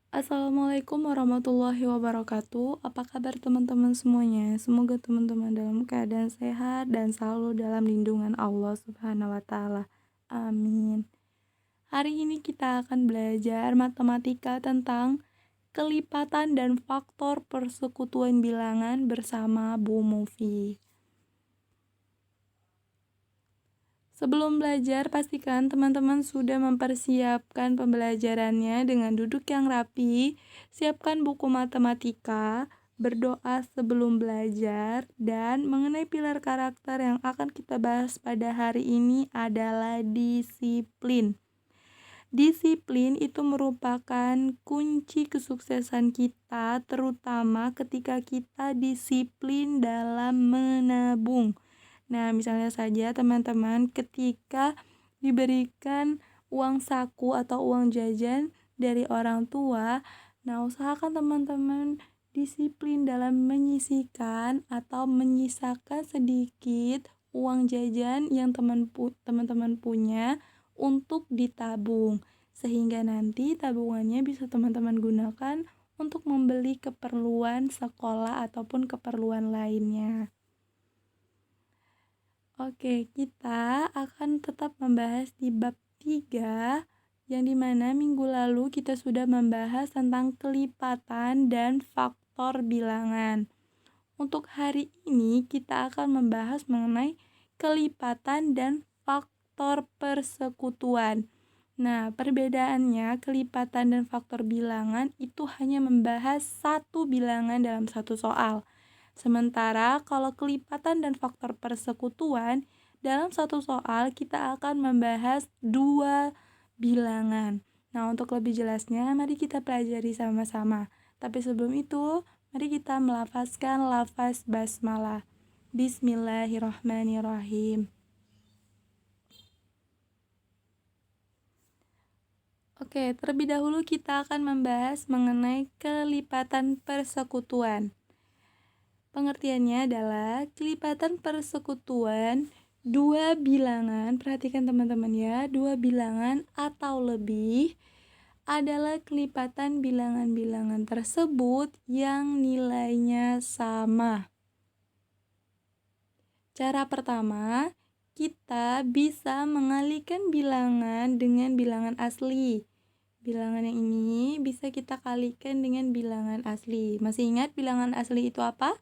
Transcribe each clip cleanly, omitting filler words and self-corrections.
Assalamualaikum warahmatullahi wabarakatuh. Apa kabar teman-teman semuanya? Semoga teman-teman dalam keadaan sehat dan selalu dalam lindungan Allah Subhanahu wa taala. Amin. Hari ini kita akan belajar matematika tentang kelipatan dan faktor persekutuan bilangan bersama Bu Mufi. Sebelum belajar, pastikan teman-teman sudah mempersiapkan pembelajarannya dengan duduk yang rapi, siapkan buku matematika, berdoa sebelum belajar, dan mengenai pilar karakter yang akan kita bahas pada hari ini adalah disiplin. Disiplin itu merupakan kunci kesuksesan kita, terutama ketika kita disiplin dalam menabung. Nah, misalnya saja teman-teman ketika diberikan uang saku atau uang jajan dari orang tua, nah usahakan teman-teman disiplin dalam menyisihkan atau menyisakan sedikit uang jajan yang teman-teman punya untuk ditabung, sehingga nanti tabungannya bisa teman-teman gunakan untuk membeli keperluan sekolah ataupun keperluan lainnya. Oke, kita akan tetap membahas di bab 3, yang dimana minggu lalu kita sudah membahas tentang kelipatan dan faktor bilangan. Untuk hari ini kita akan membahas mengenai kelipatan dan faktor persekutuan. Nah, perbedaannya kelipatan dan faktor bilangan itu hanya membahas satu bilangan dalam satu soal. Sementara kalau kelipatan dan faktor persekutuan, dalam satu soal kita akan membahas dua bilangan. Nah, untuk lebih jelasnya, mari kita pelajari sama-sama. Tapi sebelum itu, mari kita melafazkan lafaz basmalah. Bismillahirrahmanirrahim. Oke, terlebih dahulu kita akan membahas mengenai kelipatan persekutuan. Pengertiannya adalah kelipatan persekutuan dua bilangan, perhatikan teman-teman ya, dua bilangan atau lebih adalah kelipatan bilangan-bilangan tersebut yang nilainya sama. Cara pertama, kita bisa mengalikan bilangan dengan bilangan asli. Bilangan yang ini bisa kita kalikan dengan bilangan asli. Masih ingat bilangan asli itu apa?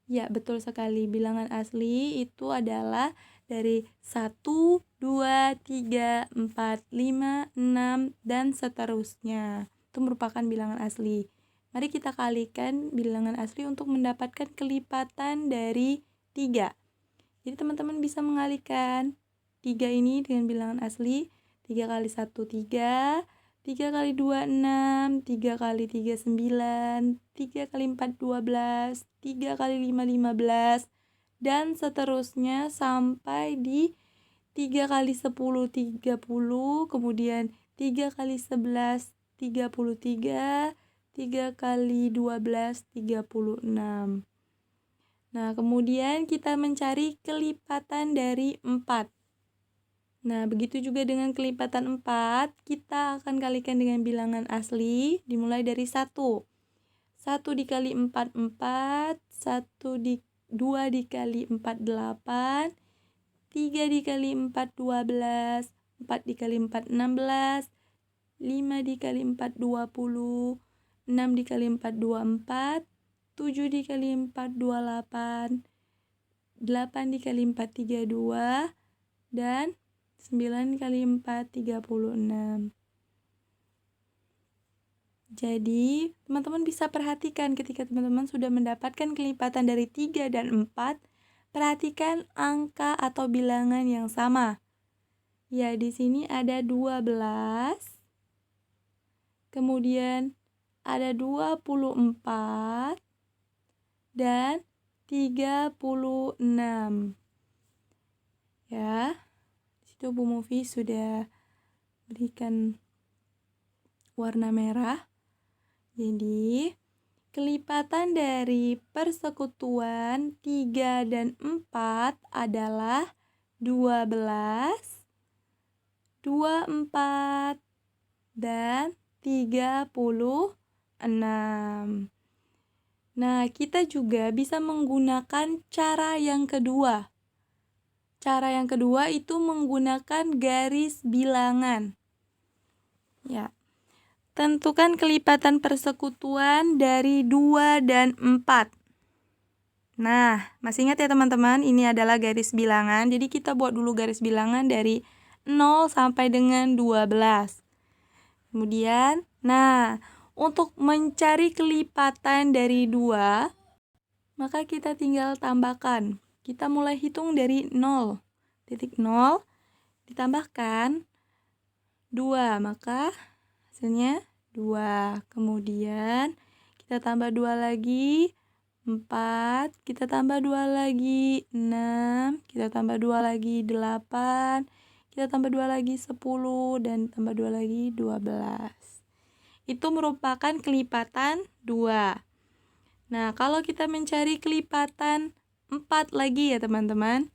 Ya, betul sekali. Bilangan asli itu adalah dari 1, 2, 3, 4, 5, 6, dan seterusnya. Itu merupakan bilangan asli. Mari kita kalikan bilangan asli untuk mendapatkan kelipatan dari 3. Jadi teman-teman bisa mengalikan 3 ini dengan bilangan asli. 3 kali 1, 3. 3 kali 2, 6, 3 kali 3, 9, 3 kali 4, 12, 3 kali 5, 15, dan seterusnya sampai di 3 kali 10, 30, kemudian 3 kali 11, 33, 3 kali 12, 36. Nah, kemudian kita mencari kelipatan dari 4. Nah, begitu juga dengan kelipatan 4, kita akan kalikan dengan bilangan asli, dimulai dari 1. 1 dikali 4, 4. 2 dikali 4, 8. 3 dikali 4, 12. 4 dikali 4, 16. 5 dikali 4, 20. 6 dikali 4, 24. 7 dikali 4, 28. 8 dikali 4, 32. Dan 9 kali 4, 36. Jadi, teman-teman bisa perhatikan ketika teman-teman sudah mendapatkan kelipatan dari 3 dan 4, perhatikan angka atau bilangan yang sama. Ya, di sini ada 12. Kemudian ada 24 dan 36. Ya. Itu Bu Mufi sudah berikan warna merah. Jadi, kelipatan dari persekutuan 3 dan 4 adalah 12, 24, dan 36. Nah, kita juga bisa menggunakan cara yang kedua. Cara yang kedua itu menggunakan garis bilangan. Ya. Tentukan kelipatan persekutuan dari 2 dan 4. Nah, masih ingat ya teman-teman, ini adalah garis bilangan. Jadi kita buat dulu garis bilangan dari 0 sampai dengan 12. Kemudian, nah, untuk mencari kelipatan dari 2, maka kita tinggal tambahkan. Kita mulai hitung dari 0. Titik 0 ditambahkan 2, maka hasilnya 2. Kemudian kita tambah 2 lagi, 4. Kita tambah 2 lagi, 6. Kita tambah 2 lagi, 8. Kita tambah 2 lagi, 10. Dan tambah 2 lagi, 12. Itu merupakan kelipatan 2. Nah, kalau kita mencari kelipatan 4 lagi ya teman-teman.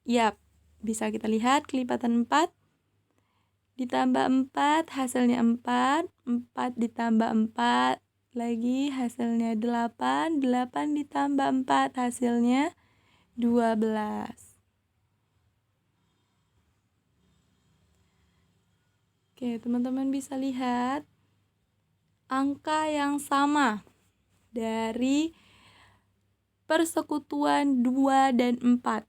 Yap, bisa kita lihat kelipatan 4. Ditambah 4, hasilnya 4. 4 ditambah 4 lagi, hasilnya 8. 8 ditambah 4, hasilnya 12. Oke, teman-teman bisa lihat angka yang sama dari persekutuan 2 dan 4.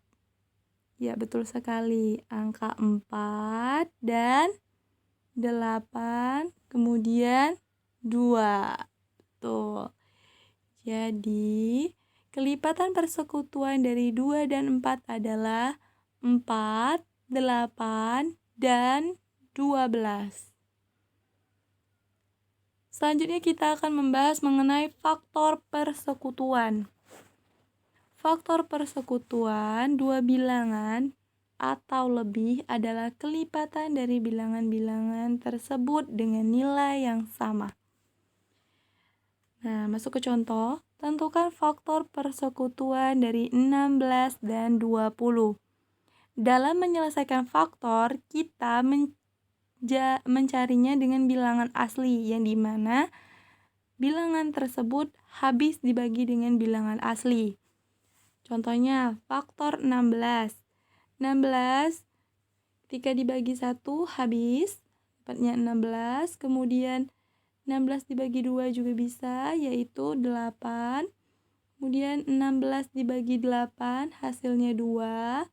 Ya, betul sekali. Angka 4 dan 8, kemudian 2. Betul. Jadi, kelipatan persekutuan dari 2 dan 4 adalah 4, 8, dan 12. Selanjutnya kita akan membahas mengenai faktor persekutuan. Faktor persekutuan dua bilangan atau lebih adalah kelipatan dari bilangan-bilangan tersebut dengan nilai yang sama. Nah, masuk ke contoh. Tentukan faktor persekutuan dari 16 dan 20. Dalam menyelesaikan faktor, kita mencarinya dengan bilangan asli, yang dimana bilangan tersebut habis dibagi dengan bilangan asli. Contohnya, faktor 16. 16 ketika dibagi 1 habis, dapatnya 16. Kemudian 16 dibagi 2 juga bisa, yaitu 8. Kemudian 16 dibagi 8, hasilnya 2.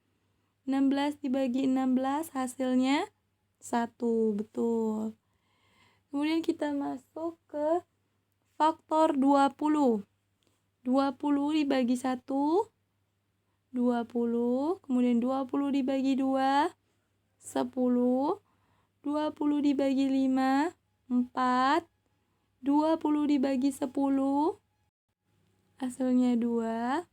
16 dibagi 16, hasilnya 1. Betul. Kemudian kita masuk ke faktor 20. 20 dibagi 1, 20. Kemudian 20 dibagi 2, 10. 20 dibagi 5, 4. 20 dibagi 10, hasilnya 2.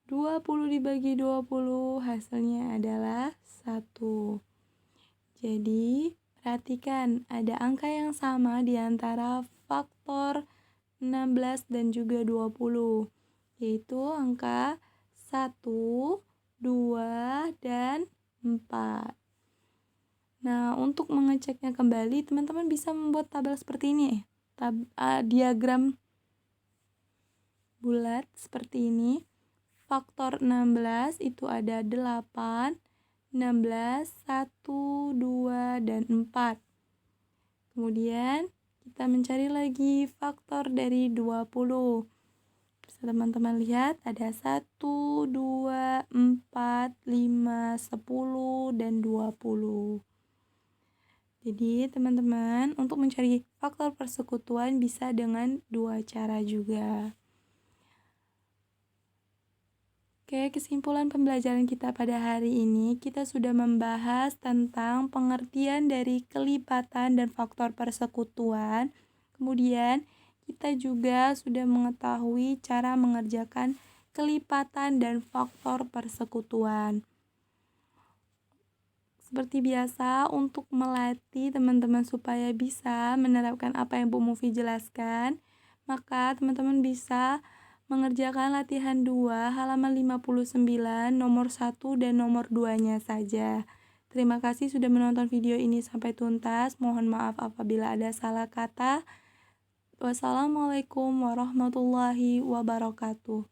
20 dibagi 20, hasilnya adalah 1. Jadi, perhatikan ada angka yang sama di antara faktor 16 dan juga 20, yaitu angka 1, 2, dan 4. Nah, untuk mengeceknya kembali, teman-teman bisa membuat tabel seperti ini. Diagram bulat seperti ini. Faktor 16 itu ada 8, 16, 1, 2, dan 4. Kemudian kita mencari lagi faktor dari 20. Bisa teman-teman lihat ada 1, 2, 4, 5, 10, dan 20. Jadi teman-teman, untuk mencari faktor persekutuan bisa dengan dua cara juga. Oke, kesimpulan pembelajaran kita pada hari ini, kita sudah membahas tentang pengertian dari kelipatan dan faktor persekutuan. Kemudian, kita juga sudah mengetahui cara mengerjakan kelipatan dan faktor persekutuan. Seperti biasa, untuk melatih teman-teman supaya bisa menerapkan apa yang Bu Mufi jelaskan, maka teman-teman bisa mengerjakan latihan 2 halaman 59 nomor 1 dan nomor 2-nya saja. Terima kasih sudah menonton video ini sampai tuntas. Mohon maaf apabila ada salah kata. Wassalamualaikum warahmatullahi wabarakatuh.